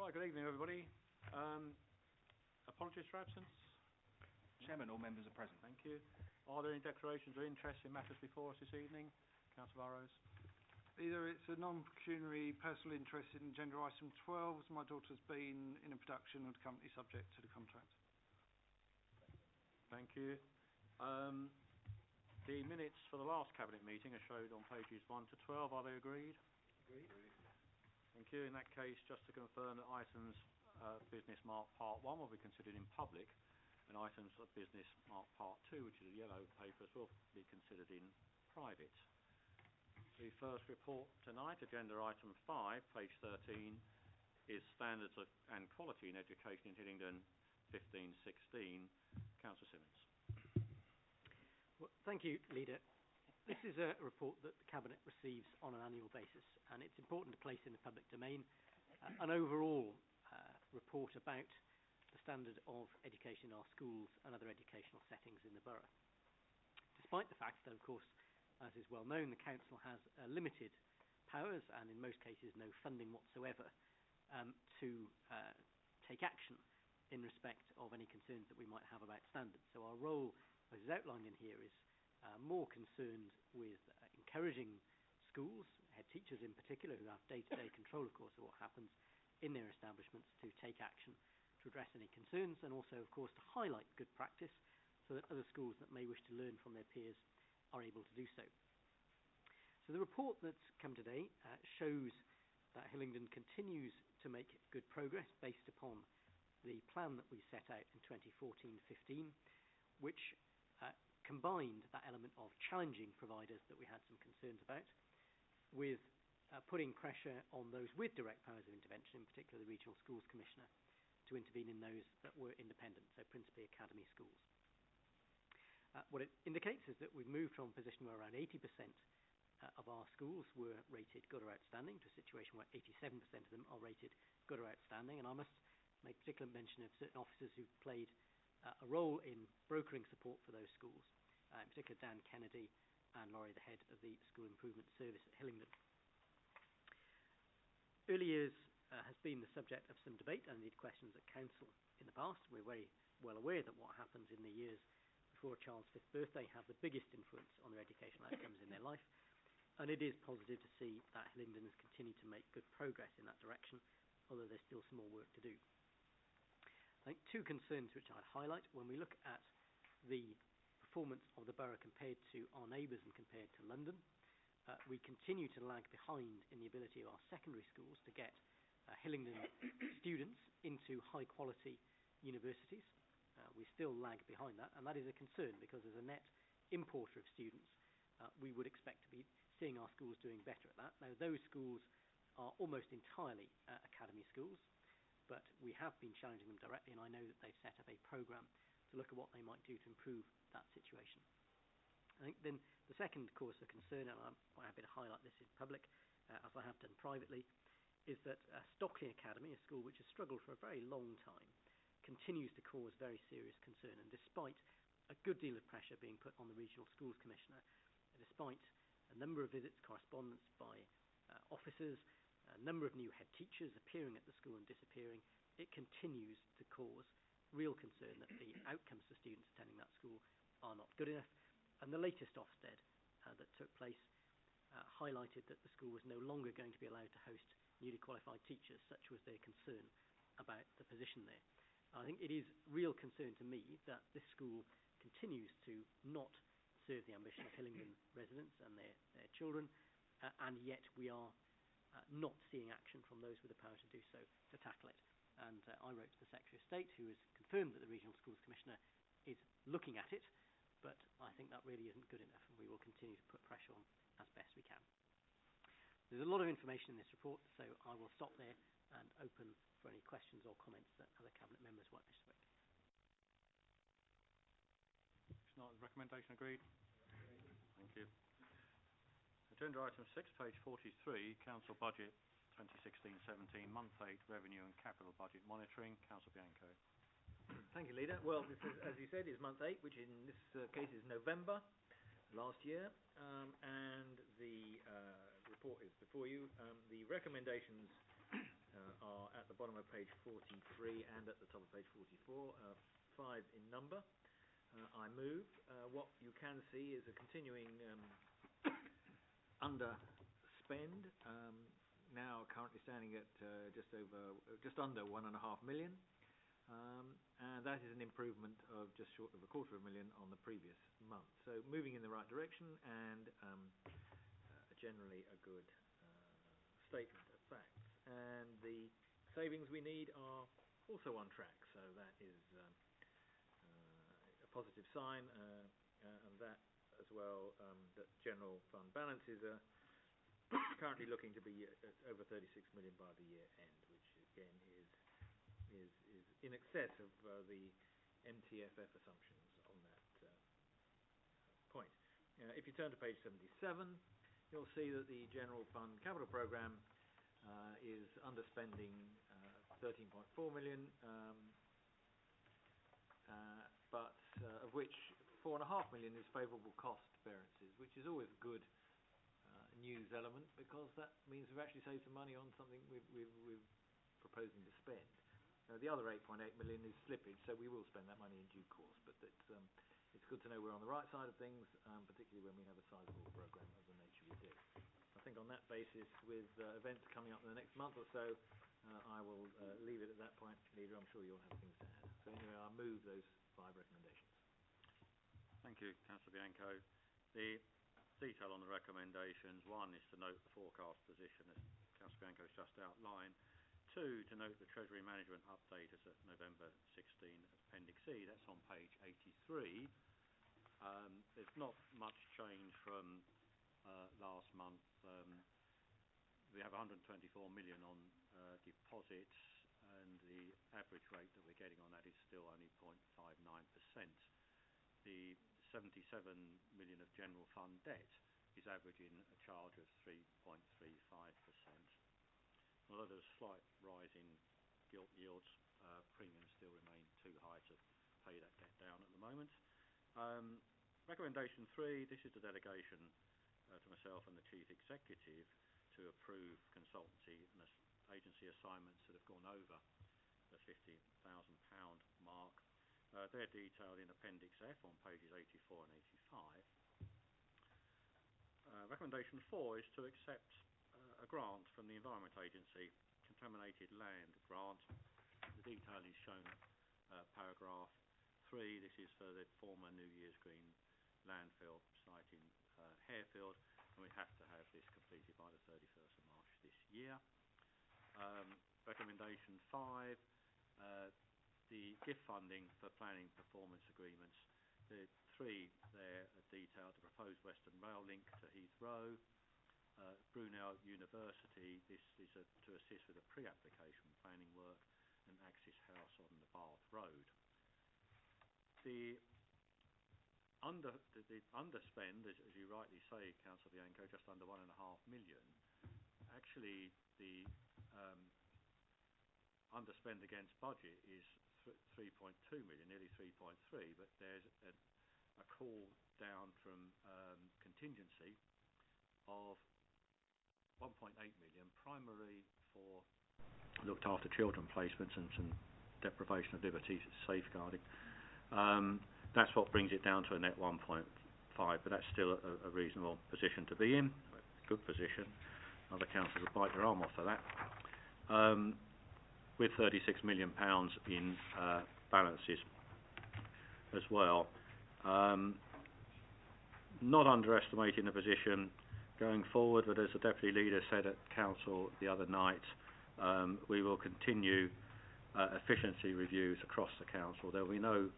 Right, good evening everybody. Apologies for absence. Chairman, all members are present. Thank you. Are there any declarations of interest in matters before us this evening? Councillor Burrows. Either it's a non-pecuniary personal interest in gender item 12, as my daughter's been in a production of the company subject to the contract. Thank you. The minutes for the last Cabinet meeting are showed on pages 1 to 12. Are they agreed? Agreed. Thank you. In that case, just to confirm that items business marked Part 1 will be considered in public, and items of business marked Part 2, which is the yellow papers, will be considered in private. The first report tonight, agenda item 5, page 13, is Standards and Quality in Education in Hillingdon 15-16. Councillor Simmons. Well, thank you, Leader. This is a report that the Cabinet receives on an annual basis, and it's important to place in the public domain an overall report about the standard of education in our schools and other educational settings in the borough. Despite the fact that, of course, as is well known, the Council has limited powers and in most cases no funding whatsoever to take action in respect of any concerns that we might have about standards. So our role, as is outlined in here, is more concerned with encouraging schools, head teachers in particular, who have day-to-day control, of course, of what happens in their establishments, to take action to address any concerns, and also, of course, to highlight good practice so that other schools that may wish to learn from their peers are able to do so. So the report that's come today shows that Hillingdon continues to make good progress based upon the plan that we set out in 2014-15, which combined that element of challenging providers that we had some concerns about with putting pressure on those with direct powers of intervention, in particular the Regional Schools Commissioner, to intervene in those that were independent, so principally academy schools. What it indicates is that we've moved from a position where around 80% of our schools were rated good or outstanding to a situation where 87% of them are rated good or outstanding, and I must make particular mention of certain officers who've played a role in brokering support for those schools, in particular Dan Kennedy and Laurie, the head of the School Improvement Service at Hillingdon. Early years has been the subject of some debate and indeed questions at Council in the past. We're very well aware that what happens in the years before a child's 5th birthday have the biggest influence on their educational outcomes in their life, and it is positive to see that Hillingdon has continued to make good progress in that direction, although there's still some more work to do. I think two concerns which I'd highlight when we look at the performance of the borough compared to our neighbours and compared to London. We continue to lag behind in the ability of our secondary schools to get Hillingdon students into high quality universities. We still lag behind that, and that is a concern because as a net importer of students, we would expect to be seeing our schools doing better at that. Now, those schools are almost entirely academy schools, but we have been challenging them directly, and I know that they've set up a programme to look at what they might do to improve that situation. I think then the second cause of concern, and I'm quite happy to highlight this in public, as I have done privately, is that Stockley Academy, a school which has struggled for a very long time, continues to cause very serious concern. And despite a good deal of pressure being put on the Regional Schools Commissioner, despite a number of visits, correspondence by officers, a number of new head teachers appearing at the school and disappearing, it continues to cause real concern that the outcomes for students attending that school are not good enough. And the latest Ofsted that took place highlighted that the school was no longer going to be allowed to host newly qualified teachers. Such was their concern about the position there. I think it is real concern to me that this school continues to not serve the ambition of Hillingdon residents and their children, and yet we are not seeing action from those with the power to do so to tackle it. And I wrote to the Secretary of State, who has confirmed that the Regional Schools Commissioner is looking at it, but I think that really isn't good enough, and we will continue to put pressure on as best we can. There's a lot of information in this report, so I will stop there and open for any questions or comments that other Cabinet members might wish to make. It's not the recommendation agreed. Thank you. Agenda item 6, page 43, Council Budget 2016-17, Month 8 Revenue and Capital Budget Monitoring. Councillor Bianco. Thank you, Leader. Well, this is, as you said, is month 8, which in this case is November last year, and the report is before you. The recommendations are at the bottom of page 43 and at the top of page 44, 5 in number. I move. What you can see is a continuing underspend, now currently standing at just under 1.5 million, and that is an improvement of just short of £250,000 on the previous month. So moving in the right direction, and generally a good statement of facts. And the savings we need are also on track, so that is a positive sign, and that as well, that general fund balances are currently looking to be at over 36 million by the year end, which again is in excess of the MTFF assumptions on that point. If you turn to page 77, you'll see that the general fund capital programme is underspending 13.4 million, but of which 4.5 million is favourable cost variances, which is always a good news element, because that means we've actually saved some money on something we're proposing to spend. The other 8.8 million is slippage, so we will spend that money in due course, but it's good to know we're on the right side of things, particularly when we have a sizable programme of the nature we do. I think on that basis, with events coming up in the next month or so, I will leave it at that point. Leader, I'm sure you'll have things to add. So anyway, I'll move those 5 recommendations. Thank you, Councillor Bianco. The detail on the recommendations: 1 is to note the forecast position, as Councillor Bianco has just outlined. 2, to note the Treasury Management update as at November 16 as Appendix C. That's on page 83. There's not much change from last month. We have 124 million on deposits, and the average rate that we're getting on that is still only 0.59%. The 77 million of general fund debt is averaging a charge of 3.35%. Although there's a slight rise in gilt yields, premiums still remain too high to pay that debt down at the moment. Recommendation 3, this is the delegation to myself and the Chief Executive to approve consultancy and agency assignments that have gone over the £50,000 mark. They're detailed in Appendix F on pages 84 and 85. Recommendation 4 is to accept a grant from the Environment Agency, contaminated land grant. The detail is shown at paragraph 3. This is for the former New Year's Green landfill site in Harefield, and we have to have this completed by the 31st of March this year. Recommendation 5, the gift funding for planning performance agreements. The 3 there are detailed: the proposed Western Rail link to Heathrow, Brunel University. This is to assist with the pre-application planning work, and Axis House on the Bath Road. The underspend, as you rightly say, Councillor Bianco, just under 1.5 million. Actually, the underspend against budget is 3.2 million, nearly 3.3, but there's a call down from contingency of 1.8 million, primarily for looked after children placements and some deprivation of liberty safeguarding. That's what brings it down to a net 1.5, but that's still a reasonable position to be in. Good position. Other councils will bite their arm off for that. With £36 million in balances as well. Not underestimating the position going forward, but as the Deputy Leader said at Council the other night, we will continue efficiency reviews across the Council. There will be no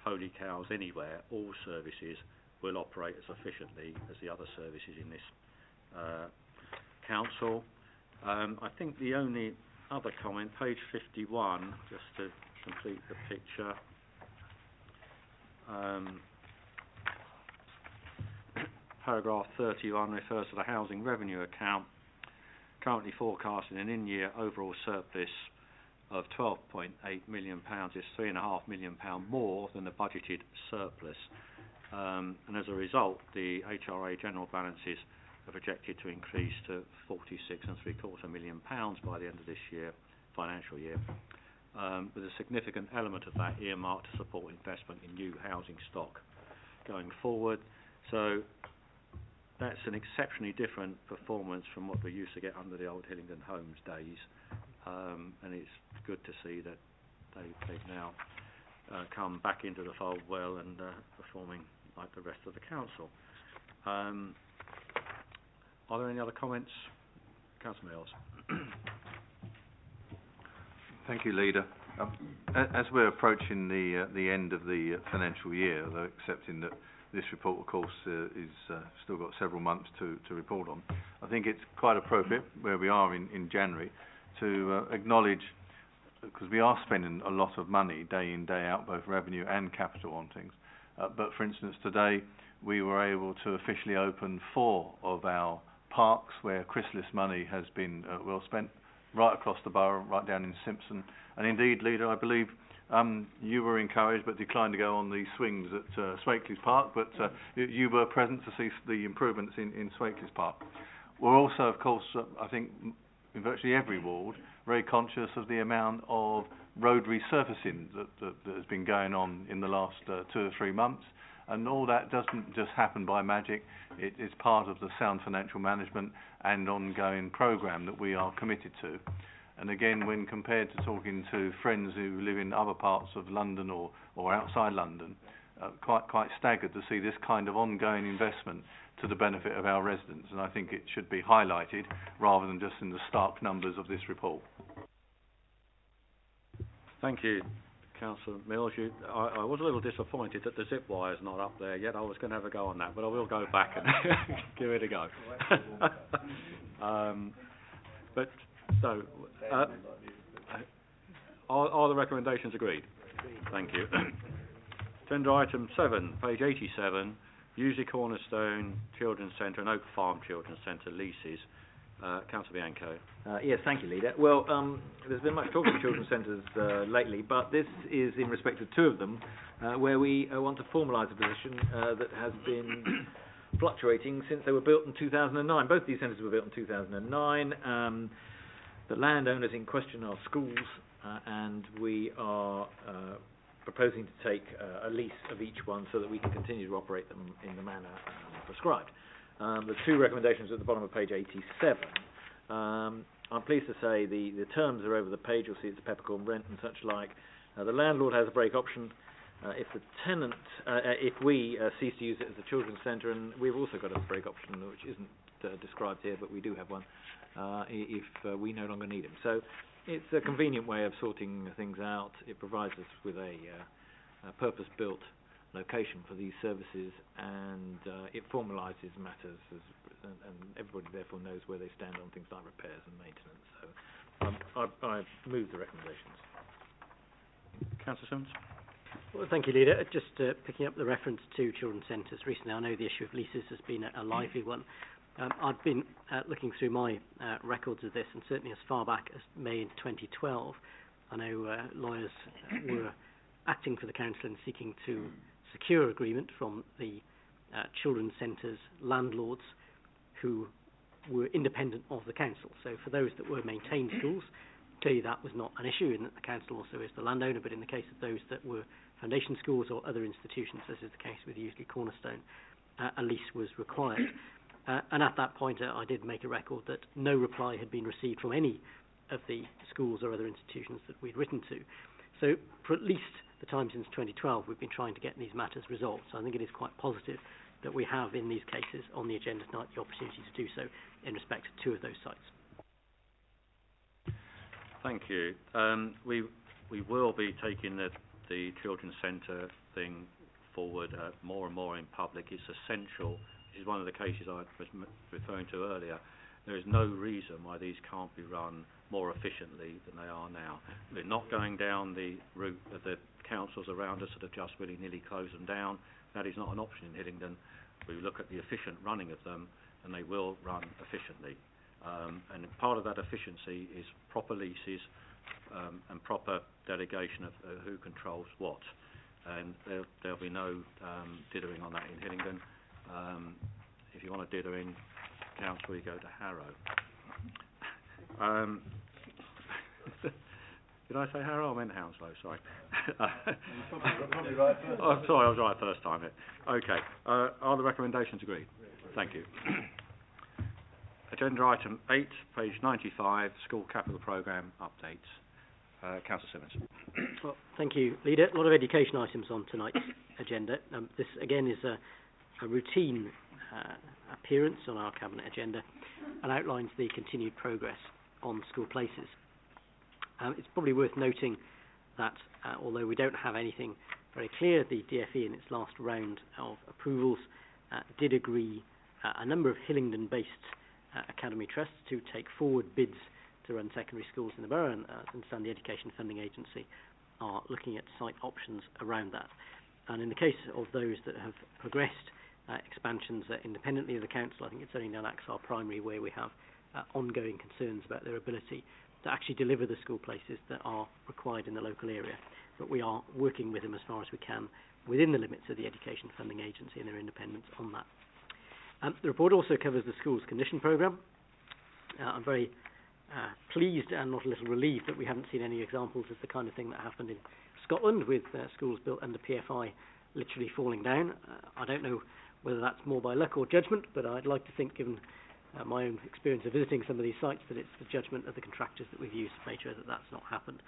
holy cows anywhere. All services will operate as efficiently as the other services in this Council. I think the only other comment, page 51, just to complete the picture. Paragraph 31 refers to the housing revenue account, currently forecasting an in-year overall surplus of £12.8 million. Is £3.5 million more than the budgeted surplus, and as a result, the HRA general balances are projected to increase to £46.75 million by the end of this year, financial year, with a significant element of that earmarked to support investment in new housing stock going forward. So that's an exceptionally different performance from what we used to get under the old Hillingdon Homes days, and it's good to see that they've now come back into the fold well and performing like the rest of the council. Are there any other comments? Councillor Mears. Thank you, Leader. As we're approaching the end of the financial year, although accepting that this report, of course, is still got several months to report on, I think it's quite appropriate where we are in January to acknowledge, because we are spending a lot of money day in, day out, both revenue and capital on things. But for instance, today we were able to officially open 4 of our parks where chrysalis money has been well spent, right across the borough, right down in Simpson. And indeed, Leader, I believe you were encouraged but declined to go on the swings at Swakeleys Park, but you were present to see the improvements in Swakeleys Park. We're also, of course, I think in virtually every ward, very conscious of the amount of road resurfacing that has been going on in the last 2 or 3 months. And all that doesn't just happen by magic. It is part of the sound financial management and ongoing programme that we are committed to. And again, when compared to talking to friends who live in other parts of London or outside London, quite staggered to see this kind of ongoing investment to the benefit of our residents. And I think it should be highlighted rather than just in the stark numbers of this report. Thank you, Councillor Mills. I was a little disappointed that the zip wire is not up there yet. I was going to have a go on that, but I will go back and give it a go. Are the recommendations agreed? Thank you. Agenda item 7, page 87, Yiewsley Cornerstone Children's Centre and Oak Farm Children's Centre leases. Councillor Bianco. Yes, thank you, Leader. Well, there's been much talk of children's centres lately, but this is in respect of 2 of them, where we want to formalise a position that has been fluctuating since they were built in 2009. Both these centres were built in 2009. The landowners in question are schools, and we are proposing to take a lease of each one so that we can continue to operate them in the manner prescribed. The 2 recommendations at the bottom of page 87. I'm pleased to say the terms are over the page. You'll see it's a peppercorn rent and such like. The landlord has a break option if the tenant, if we cease to use it as a children's centre, and we've also got a break option which isn't described here, but we do have one if we no longer need them. So it's a convenient way of sorting things out. It provides us with a purpose-built location for these services, and it formalises matters, and everybody therefore knows where they stand on things like repairs and maintenance. So I move the recommendations. Councillor Simmons. Well, thank you, Leader. Just picking up the reference to children's centres recently, I know the issue of leases has been a lively one. I've been looking through my records of this, and certainly as far back as May 2012, I know lawyers were acting for the council and seeking to secure agreement from the children's centres landlords who were independent of the council. So for those that were maintained schools, clearly that was not an issue, and the council also is the landowner, but in the case of those that were foundation schools or other institutions, as is the case with Yiewsley Cornerstone, a lease was required. And at that point I did make a record that no reply had been received from any of the schools or other institutions that we'd written to. So for at least the time since 2012 we've been trying to get these matters resolved. So I think it is quite positive that we have in these cases on the agenda tonight the opportunity to do so in respect to 2 of those sites. Thank you. We will be taking the children's centre thing forward more and more in public. It's essential. This is one of the cases I was referring to earlier. There is no reason why these can't be run more efficiently than they are now. We're not going down the route of the councils around us that have just willy-nilly closed them down. That is not an option in Hillingdon. We look at the efficient running of them, and they will run efficiently. And part of that efficiency is proper leases and proper delegation of who controls what. And there'll be no dithering on that in Hillingdon. If you want to dither in council, you go to Harrow. Did I say Harrow? I meant Hounslow, sorry. Probably right first. Oh, sorry, I was right first time here. Okay. Are the recommendations agreed? Thank you. Agenda item 8, page 95, School Capital Programme updates. Councillor Simmons. Well, thank you, Leader. A lot of education items on tonight's agenda. This, again, is a routine appearance on our Cabinet agenda and outlines the continued progress on school places. It's probably worth noting that although we don't have anything very clear, the DfE in its last round of approvals did agree a number of Hillingdon-based academy trusts to take forward bids to run secondary schools in the borough, and I understand the Education Funding Agency are looking at site options around that. And in the case of those that have progressed expansions independently of the council, I think it's only now Cllr Primary where we have ongoing concerns about their ability to actually deliver the school places that are required in the local area. But we are working with them as far as we can within the limits of the Education Funding Agency and their independence on that. The report also covers the Schools Condition Programme. I'm very pleased and not a little relieved that we haven't seen any examples of the kind of thing that happened in Scotland with schools built under PFI literally falling down. I don't know whether that's more by luck or judgment, but I'd like to think, given my own experience of visiting some of these sites, that it's the judgment of the contractors that we've used to make sure that that's not happened.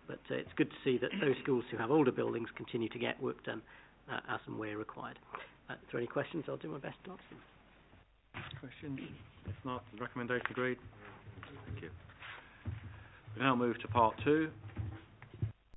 But it's good to see that those schools who have older buildings continue to get work done as and where required. If there are any questions, I'll do my best to answer them. Questions? If not, the recommendation agreed. Thank you. We now move to part 2,